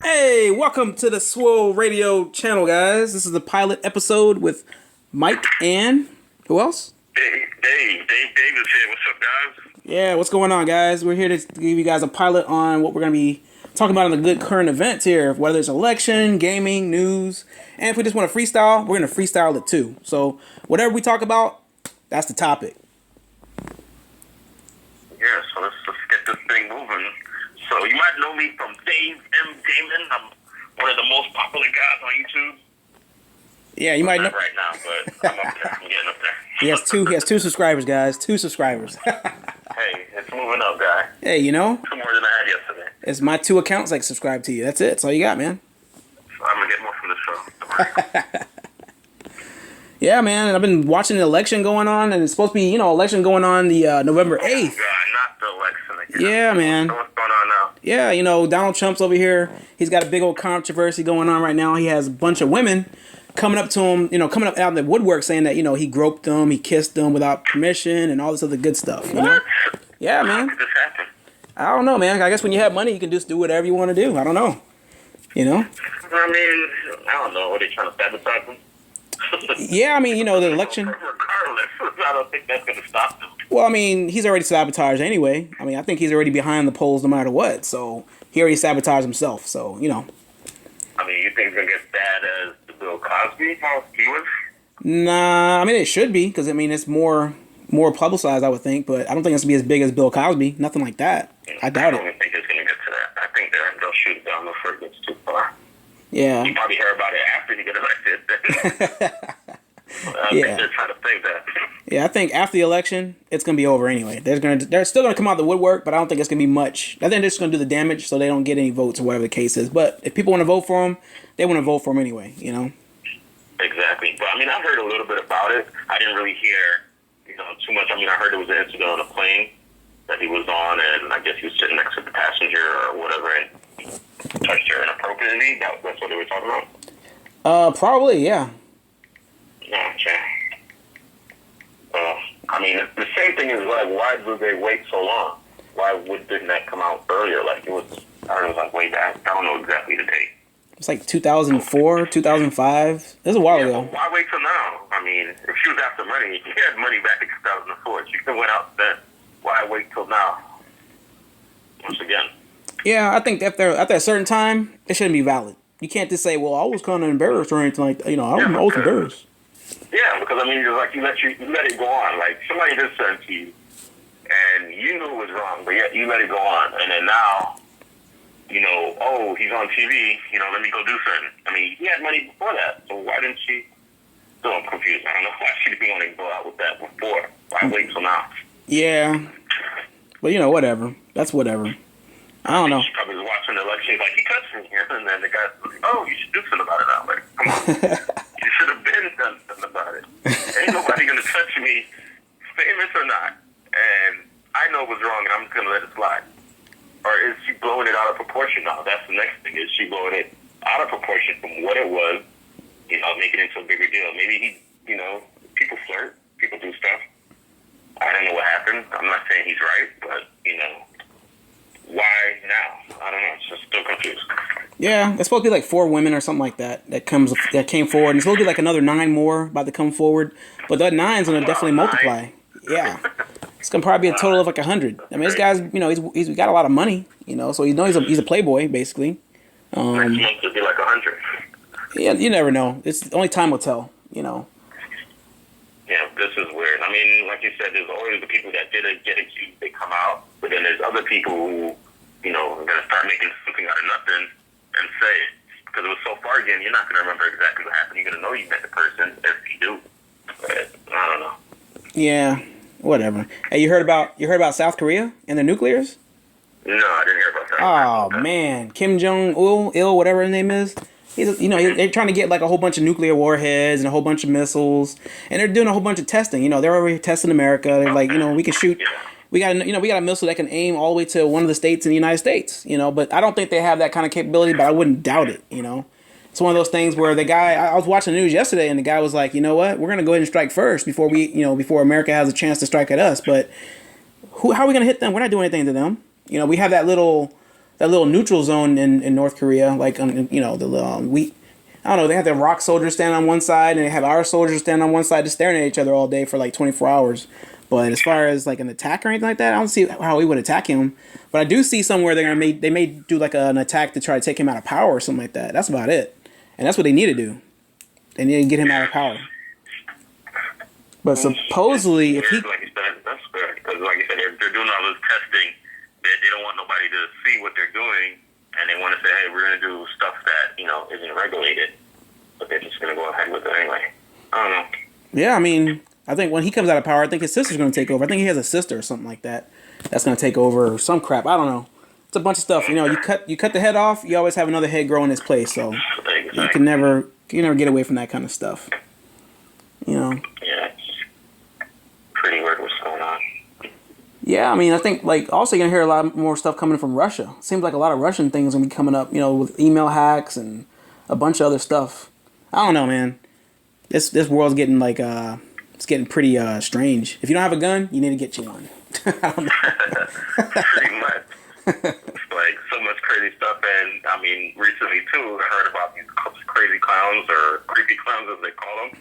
Hey, welcome to the Swill radio channel, guys. This is the pilot episode with Mike and who else? Dave Davis here. What's up, guys? Yeah, what's going on, guys? We're here to give you guys a pilot on what we're going to be talking about in the good current events here, whether it's election, gaming, news, and if we just want to freestyle, we're going to freestyle it too. So whatever we talk about, that's the topic. Yeah, so let's get this thing moving. So you might know me from Dave M. Damon. I'm one of the most popular guys on YouTube. Yeah, you might know Not right now, but I'm up there. I'm getting up there. He has two subscribers, guys. 2 subscribers. Hey, it's moving up, guy. Hey, you know, 2 more than I had yesterday. it's my 2 accounts like subscribe to you. That's it. That's all you got, man. So I'm gonna get more from the show. Yeah, man, and I've been watching the election going on, and it's supposed to be, election going on the November 8th. God, not the election again. Yeah, man. So what's going on now? Yeah, Donald Trump's over here. He's got a big old controversy going on right now. He has a bunch of women coming up to him, coming up out of the woodwork saying that, he groped them, he kissed them without permission, and all this other good stuff, you know? What? Yeah, How man. did this happen? I don't know, man. I guess when you have money, you can just do whatever you want to do. I don't know. You know? I mean, I don't know. Are they trying to sabotage them? Yeah, I mean, the election. Regardless, I don't think that's going to stop them. Well, I mean, he's already sabotaged anyway. I mean, I think he's already behind the polls no matter what. So he already sabotaged himself. So, I mean, you think it's going to get as bad as the Bill Cosby, how he was? Nah, I mean, it should be because, it's more publicized, I would think. But I don't think it's going to be as big as Bill Cosby. Nothing like that. I doubt I it. don't think it's going to get to that. I think they'll shoot it down before it gets too far. Yeah. You probably hear about it after you get elected. I think they're trying to think that. Yeah, I think after the election, it's going to be over anyway. They're still going to come out the woodwork, but I don't think it's going to be much. I think they're just going to do the damage so they don't get any votes or whatever the case is. But if people want to vote for him, they want to vote for him anyway, Exactly. But, I mean, I heard a little bit about it. I didn't really hear, too much. I mean, I heard there was an incident on a plane that he was on, and I guess he was sitting next to the passenger or whatever, and touched her inappropriately. That's what they were talking about? Probably, yeah. Okay. I mean, the same thing is like, why would they wait so long? Why didn't that come out earlier? Like, it was way back. I don't know exactly the date. It's like 2004, 2005. It was a while ago. Well, why wait till now? I mean, if she was after money, she had money back in 2004. She could have went out then. Why wait till now? Once again. Yeah, I think after a certain time, it shouldn't be valid. You can't just say, well, I was kind of embarrassed or anything like that. I was embarrassed. Yeah, because, I mean, it's like you let it go on. Like, somebody did something to you, and you knew it was wrong, but yet you let it go on. And then now, oh, he's on TV, let me go do something. I mean, he had money before that, so why didn't she? Still, I'm confused. I don't know why she didn't want to go out with that before. Why wait till now? Yeah. But, whatever. That's whatever. I don't know. She probably was watching the election, like, he touched me here, and then the guy's like, oh, you should do something about it now. Like, come on. You should have been done something about it. Ain't nobody going to touch me, famous or not. And I know it was wrong, and I'm just going to let it slide. Or is she blowing it out of proportion now? That's the next thing. Is she blowing it out of proportion from what it was, making it into a bigger deal? Maybe people flirt, people do stuff. I don't know what happened. I'm not saying he's right, but, why now? I don't know. It's just still confused. Yeah, it's supposed to be like 4 women or something like that came forward. And it's supposed to be like another 9 more about to come forward. But that 9's going to definitely multiply. Yeah. It's going to probably be a total of like 100. I mean, this guy's, he's got a lot of money, so he's a playboy, basically. Next month it'll be like 100. Yeah, you never know. It's only time will tell, Yeah, this is weird. I mean, like you said, there's always the people that did get accused, they come out. But then there's other people who, are going to start making something out of nothing and say it. Because it was so far again, you're not going to remember exactly what happened. You're going to know you met the person if you do. But I don't know. Yeah, whatever. Hey, you heard about South Korea and their nuclears? No, I didn't hear about that. Oh, man. Kim Jong-il, whatever his name is. They're trying to get like a whole bunch of nuclear warheads and a whole bunch of missiles. And they're doing a whole bunch of testing. They're already testing America. They're like, we can shoot... We got a missile that can aim all the way to one of the states in the United States, but I don't think they have that kind of capability, but I wouldn't doubt it, It's one of those things where the guy, I was watching the news yesterday and the guy was like, you know what, we're going to go ahead and strike first before before America has a chance to strike at us. But how are we going to hit them? We're not doing anything to them. We have that little that little neutral zone in North Korea, like you know the we. I don't know. They have their rock soldiers stand on one side, and they have our soldiers stand on one side, just staring at each other all day for like 24 hours. But as far as like an attack or anything like that, I don't see how we would attack him. But I do see somewhere they may do like an attack to try to take him out of power or something like that. That's about it, and that's what they need to do. They need to get him out of power. But supposedly, if he like you said, that's good because like you said, they're doing all this testing. They don't want nobody to see what they're doing, and they want to say, hey, we're going to do stuff that isn't regulated, but they're just going to go ahead with it anyway. I don't know. Yeah, I mean, I think when he comes out of power, I think his sister's going to take over. I think he has a sister or something like that that's going to take over or some crap. I don't know. It's a bunch of stuff. You cut the head off, you always have another head grow in its place. So Exactly. you can never get away from that kind of stuff. Yeah, it's pretty weird what's going on. Yeah, I mean, I think like also you're gonna hear a lot more stuff coming from Russia. Seems like a lot of Russian things gonna be coming up. With email hacks and a bunch of other stuff. I don't know, man. This world's getting like it's getting pretty strange. If you don't have a gun, you need to get you one. I don't know. Pretty much. It's like so much crazy stuff, and I mean, recently too, I heard about these crazy clowns or creepy clowns as they call them.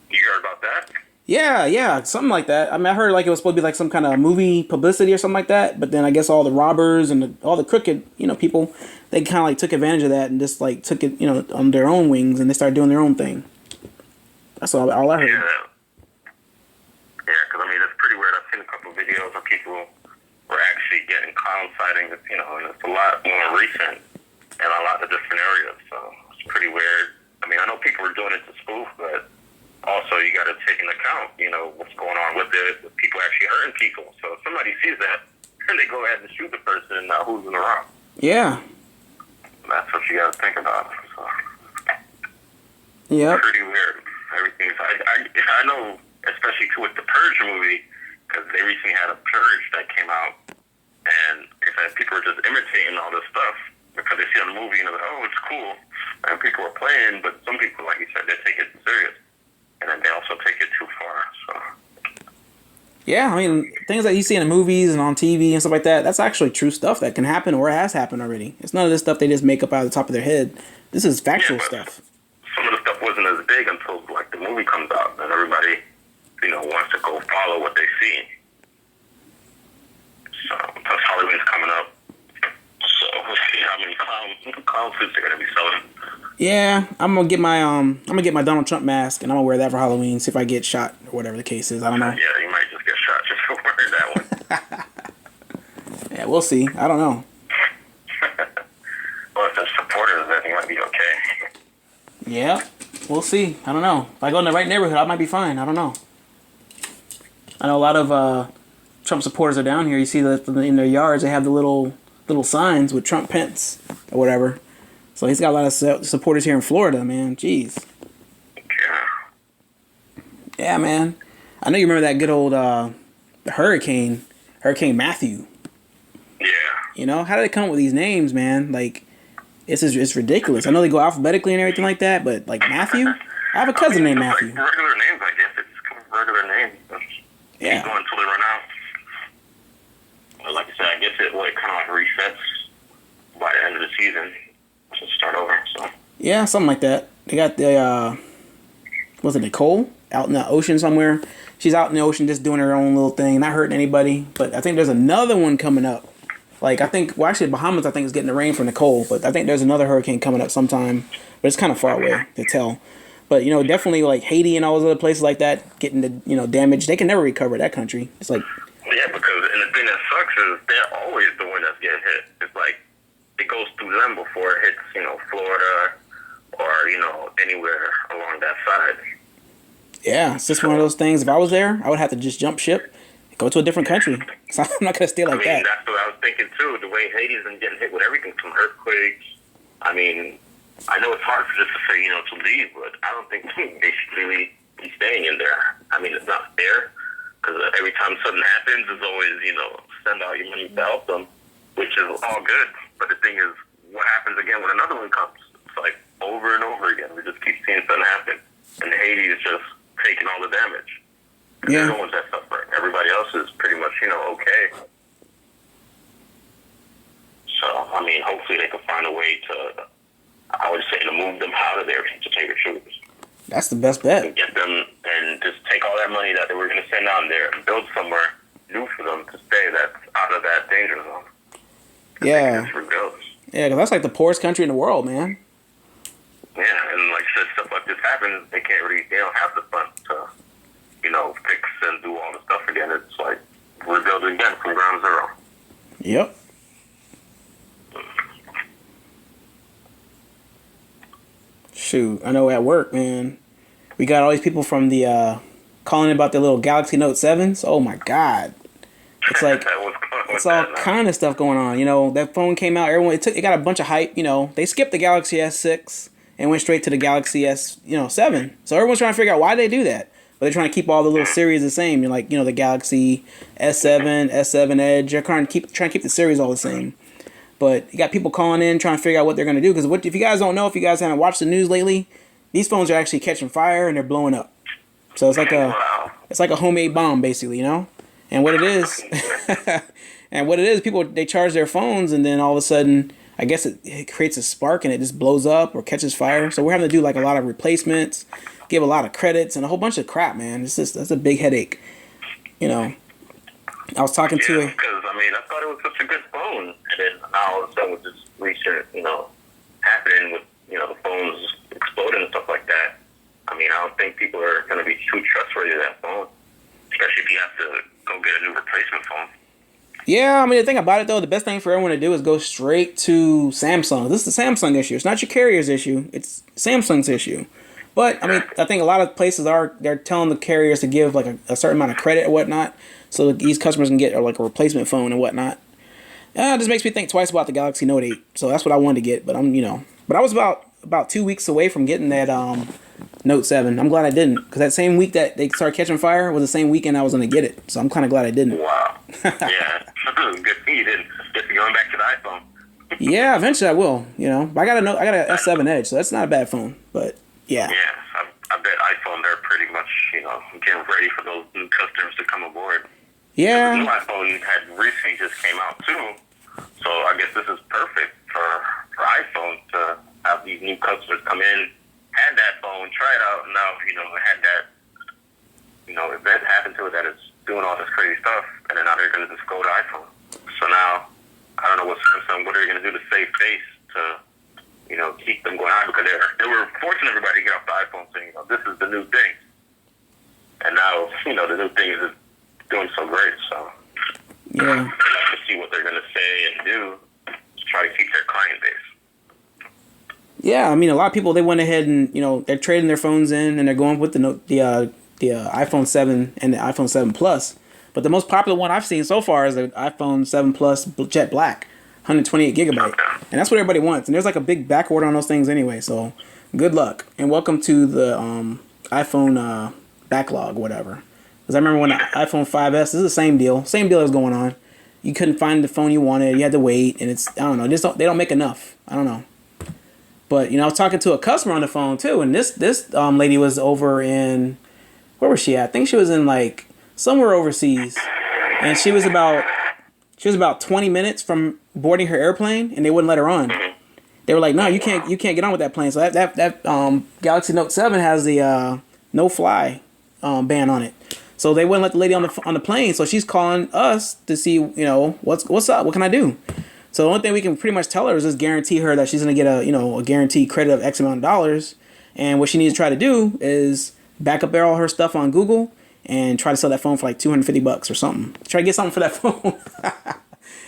You heard about that? Yeah, something like that. I mean, I heard like it was supposed to be like some kind of movie publicity or something like that. But then I guess all the robbers and all the crooked, people, they kind of like took advantage of that and just like took it, on their own wings and they started doing their own thing. That's all I heard. Yeah, because I mean, it's pretty weird. I've seen a couple of videos of people were actually getting clown sightings, and it's a lot more recent in a lot of different areas. So it's pretty weird. I mean, I know people were doing it to spoof, but also you got to take into account, what's going on with it, with people actually hurting people. So if somebody sees that, then they go ahead and shoot the person, now who's in the wrong? Yeah. That's what you got to think about. So, yeah. Pretty weird. Everything's, I know, especially too with the Purge movie, because they recently had a Purge that came out, and people were just imitating all this stuff because they see it on the movie and they're like, oh, it's cool. And people are playing, but some people, like you said, they take it serious. And then they also take it too far. So. Yeah, I mean, things that you see in the movies and on TV and stuff like that, that's actually true stuff that can happen or has happened already. It's none of this stuff they just make up out of the top of their head. This is factual stuff. Some of the stuff wasn't as big until like the movie comes out and everybody, wants to go follow what they see. So plus Halloween's coming up. So we'll see how many clown suits they're gonna be selling. Yeah, I'm gonna get my Donald Trump mask and I'm gonna wear that for Halloween. See if I get shot or whatever the case is. I don't know. Yeah, you might just get shot just for wearing that one. Yeah, we'll see. I don't know. Well, if there's supporters, then you might be okay. Yeah, we'll see. I don't know. If I go in the right neighborhood, I might be fine. I don't know. I know a lot of Trump supporters are down here. You see that in their yards, they have the little signs with Trump Pence or whatever. So he's got a lot of supporters here in Florida, man. Jeez. Yeah. Yeah, man. I know you remember that good old Hurricane Matthew. Yeah. How did they come up with these names, man? Like, it's ridiculous. I know they go alphabetically and everything like that, but like Matthew, I have a cousin named Matthew. Like regular names, I guess. It's regular names. Yeah. Keep going until they run out. Well, like I said, I guess it kind of resets by the end of the season. To start over, so. Yeah, something like that. They got the, was it Nicole? Out in the ocean somewhere. She's out in the ocean just doing her own little thing, not hurting anybody. But I think there's another one coming up. Like, actually, Bahamas, I think, is getting the rain for Nicole. But I think there's another hurricane coming up sometime. But it's kind of far away to tell. But, definitely, like, Haiti and all those other places like that getting the, damage. They can never recover that country. It's like... Yeah, because, and the thing that sucks is they're always the one that's getting hit. It's like, it goes through them before it hits, Florida or, anywhere along that side. Yeah, it's just one of those things. If I was there, I would have to just jump ship, go to a different country. So I'm not going to stay like that. That's what I was thinking, too. The way Haiti's been getting hit with everything from earthquakes. I mean, I know it's hard for just to say, to leave, but I don't think they should really be staying in there. I mean, it's not fair, because every time something happens, it's always, send out your money to help them, which is all good. But the thing is, what happens again when another one comes? It's like over and over again. We just keep seeing something happen. And Haiti is just taking all the damage. Yeah. They're the ones that suffer. Everybody else is pretty much, okay. So, I mean, hopefully they can find a way to, I would say, to move them out of there to take shooters. That's the best bet. And get them and just take all that money that they were going to send out there and build somewhere new for them to stay that's out of that danger zone. Yeah. Yeah, because that's like the poorest country in the world, man. Yeah, and like I said, stuff like this happens, they don't have the funds to, fix and do all the stuff again. It's like rebuilding again from ground zero. Yep. Shoot, I know at work, man, we got all these people from the calling about their little Galaxy Note 7s. Oh my God. It's like it's all kind of stuff going on. That phone came out, it got a bunch of hype, they skipped the Galaxy S6 and went straight to the Galaxy S, 7. So everyone's trying to figure out why they do that. But they're trying to keep all the little series the same. The Galaxy S7, S7 Edge. They're trying to keep the series all the same. But you got people calling in trying to figure out what they're going to do. Because if you guys don't know, if you guys haven't watched the news lately, these phones are actually catching fire and they're blowing up. So it's like a homemade bomb, basically, And what it is, people, they charge their phones and then all of a sudden, I guess it creates a spark and it just blows up or catches fire. So we're having to do like a lot of replacements, give a lot of credits and a whole bunch of crap, man. That's a big headache. I was talking to because I thought it was such a good phone, and then now all of a sudden with this recent, happening with the phones exploding and stuff like that. I don't think people are going to be too trustworthy of that phone, especially if you have to go get a new replacement phone. Yeah, the thing about it, though, the best thing for everyone to do is go straight to Samsung. This is the Samsung issue. It's not your carrier's issue. It's Samsung's issue. But, I think a lot of places they're telling the carriers to give, like, a certain amount of credit or whatnot so these customers can get, like, a replacement phone and whatnot. It just makes me think twice about the Galaxy Note 8. So that's what I wanted to get. But, but I was about 2 weeks away from getting that Note 7. I'm glad I didn't. Because that same week that they started catching fire was the same weekend I was going to get it. So I'm kind of glad I didn't. Wow. Yeah. Good thing you didn't. Just going back to the iPhone. Yeah, eventually I will. But I got an S7 Edge, so that's not a bad phone. But yeah. Yeah, I bet iPhone they're pretty much getting ready for those new customers to come aboard. Yeah. The new iPhone had recently just came out too, so I guess this is perfect for iPhone to have these new customers come in, had that phone, try it out, and now had that event happen to it that it's doing all this crazy stuff, and then now they're going to just go to iPhone. So now I don't know what are they going to do to save face to keep them going on, because they were forcing everybody to get off the iPhone saying this is the new thing, and now the new thing is doing so great. So yeah, to see what they're going to say and do to try to keep their client base. Yeah, a lot of people, they went ahead and they're trading their phones in and they're going with the iPhone 7 and the iPhone 7 Plus. But the most popular one I've seen so far is the iPhone 7 Plus Jet Black, 128 gigabyte, and that's what everybody wants. And there's like a big back order on those things anyway. So good luck and welcome to the iPhone backlog, whatever. Because I remember when the iPhone 5S, this is the same deal is going on. You couldn't find the phone you wanted. You had to wait, and I don't know. They don't make enough. I don't know. But I was talking to a customer on the phone too, and this lady was over in, where was she at? I think she was in like somewhere overseas, and she was about 20 minutes from boarding her airplane, and they wouldn't let her on. They were like, "No, you can't get on with that plane." So that Galaxy Note 7 has the no fly ban on it. So they wouldn't let the lady on the plane. So she's calling us to see, what's up? What can I do? So the only thing we can pretty much tell her is just guarantee her that she's going to get a guaranteed credit of X amount of dollars. And what she needs to try to do is back up all her stuff on Google and try to sell that phone for like $250 or something. Try to get something for that phone.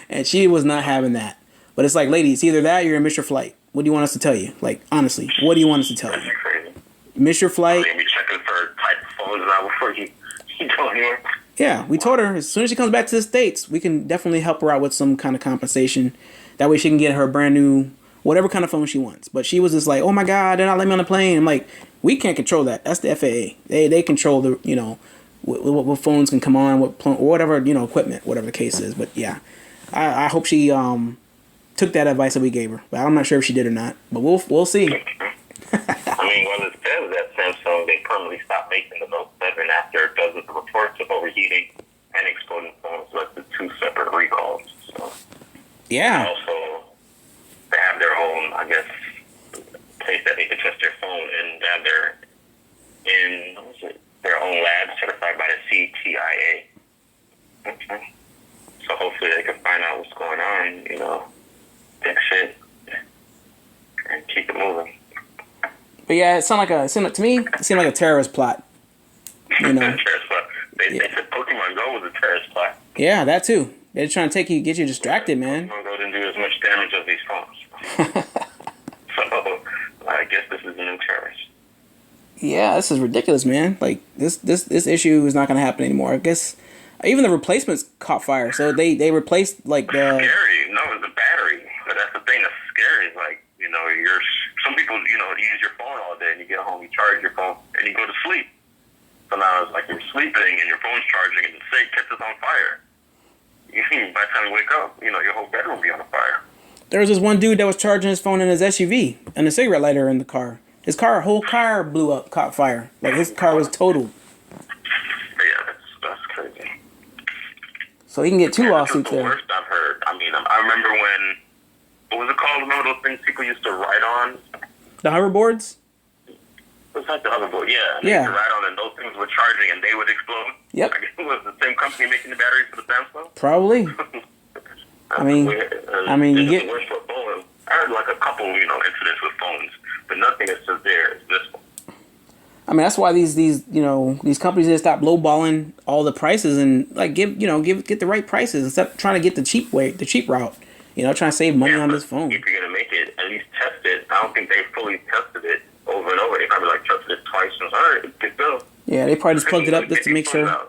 And she was not having that. But it's like, lady, it's either that or you're going to miss your flight. What do you want us to tell you? Like, honestly, what do you want us to tell you? Miss your flight? Maybe checking for type of phones now before you go anywhere. Yeah, we told her as soon as she comes back to the States, we can definitely help her out with some kind of compensation. That way she can get her brand new, whatever kind of phone she wants. But she was just like, oh my God, they're not letting me on the plane. I'm like, we can't control that. That's the FAA. They control the, what phones can come on, or whatever, equipment, whatever the case is. But yeah, I hope she took that advice that we gave her. But I'm not sure if she did or not. But we'll see. Well, it says that Samsung, they permanently stopped making the Note 7 after dozens of reports of overheating and exploding phones led to 2 separate recalls. So. Yeah. Also, think that they could test their phone, and they're in their own lab certified by the CTIA. Okay. So hopefully they can find out what's going on, fix it, and keep it moving. But yeah, it to me, it seemed like a terrorist plot. Terrorist plot. They said Pokemon Go was a terrorist plot. Yeah, that too. They're trying to get you distracted, man. Pokemon Go didn't do as much damage as these phones. So I guess this is a new terrorist. Yeah, this is ridiculous, man. Like this issue is not going to happen anymore. I guess even the replacements caught fire, so they replaced like the. Scary. No, it's the battery. But that's the thing that's scary. Like some people use your phone all day, and you get home, you charge your phone, and you go to sleep. So now it's like you're sleeping and your phone's charging, and say it catches on fire. By the time you wake up, your whole bedroom will be on fire. There was this one dude that was charging his phone in his SUV and a cigarette lighter in the car. His whole car blew up, caught fire. Like his car was totaled. Yeah, that's crazy. So he can get 2 lawsuits there. That's the worst I've heard. I mean, I remember when, what was it called? Remember those things people used to ride on? The hoverboards? It was like the hoverboard, yeah. And yeah. They used to ride on, and those things were charging, and they would explode. Yep. I guess it was the same company making the batteries for the Samsung. Probably. I mean, you get. Worse for phones. I heard like a couple, incidents with phones, but nothing is severe as this one. I mean, that's why these companies need to stop lowballing all the prices and like get the right prices instead of trying to get the cheap route. Trying to save money on this phone. If you're gonna make it, at least test it. I don't think they fully tested it over and over. They probably tested it twice and all right, good go. Yeah, they probably just plugged it up just to make sure.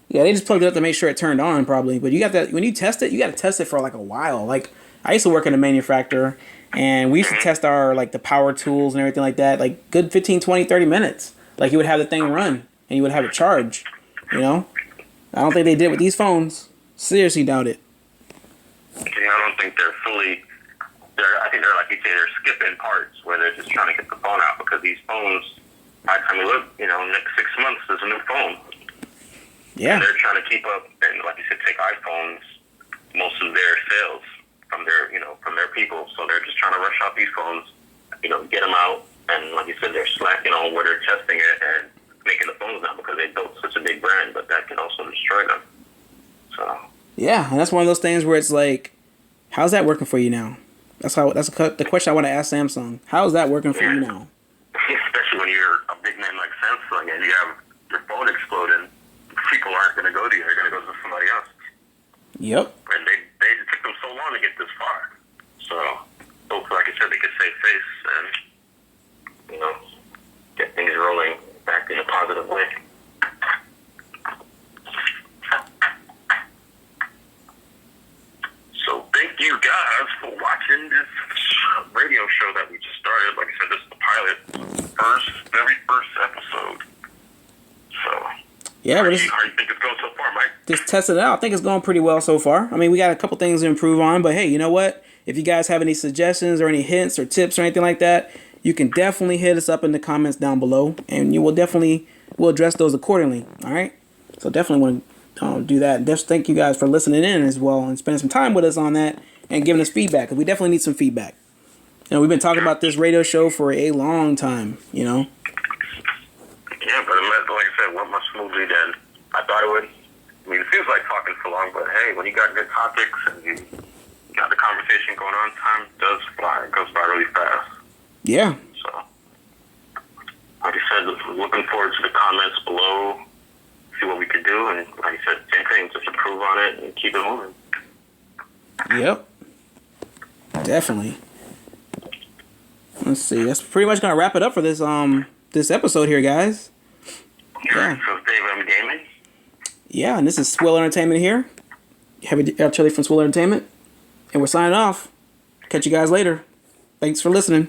Yeah, they just plugged it up to make sure it turned on probably. But you got that when you test it, you got to test it for like a while. Like I used to work in a manufacturer, and we used to test our like the power tools and everything like that, like good 15, 20, 30 minutes. Like you would have the thing run and you would have it charge. I don't think they did it with these phones. Seriously doubt it. Yeah, I don't think they're fully. I think they're like you say, they're skipping parts where they're just trying to get the phone out because these phones. By the time we look, next 6 months there's a new phone. Yeah. And they're trying to keep up, and like you said, take iPhones, most of their sales from their people. So they're just trying to rush out these phones, get them out, and like you said, they're slacking on where they're testing it and making the phones now because they built such a big brand, but that can also destroy them. So. Yeah, and that's one of those things where it's like, how's that working for you now? That's the question I want to ask Samsung. How's that working for you now? Especially when you're a big name like Samsung and you have your phone exploding, people aren't going to go to you. They're going to go to somebody else. Yep. And they it took them so long to get this far. So, hopefully, like I said, they could save face and, get things rolling back in a positive way. So, thank you guys for watching this radio show that we just started. Like I said, this is the pilot, very first episode. So, yeah, how do you think it's going so far, Mike? Just test it out. I think it's going pretty well so far. I mean, we got a couple things to improve on, but hey, you know what? If you guys have any suggestions or any hints or tips or anything like that, you can definitely hit us up in the comments down below, and we'll address those accordingly. All right? So definitely want to do that. Just thank you guys for listening in as well and spending some time with us on that and giving us feedback, because we definitely need some feedback. We've been talking about this radio show for a long time, Yeah, but like I said, went much smoothly than I thought it would. I mean, it feels like talking for long, but hey, when you got good topics and you got the conversation going on, time does fly. It goes by really fast. Yeah. So, like I said, looking forward to the comments below, see what we could do, and like I said, same thing, just improve on it and keep it moving. Yep. Definitely. Let's see. That's pretty much gonna wrap it up for this this episode here, guys. Yeah. So Dave, I'm gaming. Yeah, and this is Swill Entertainment here. Heavy Chili from Swill Entertainment. And we're signing off. Catch you guys later. Thanks for listening.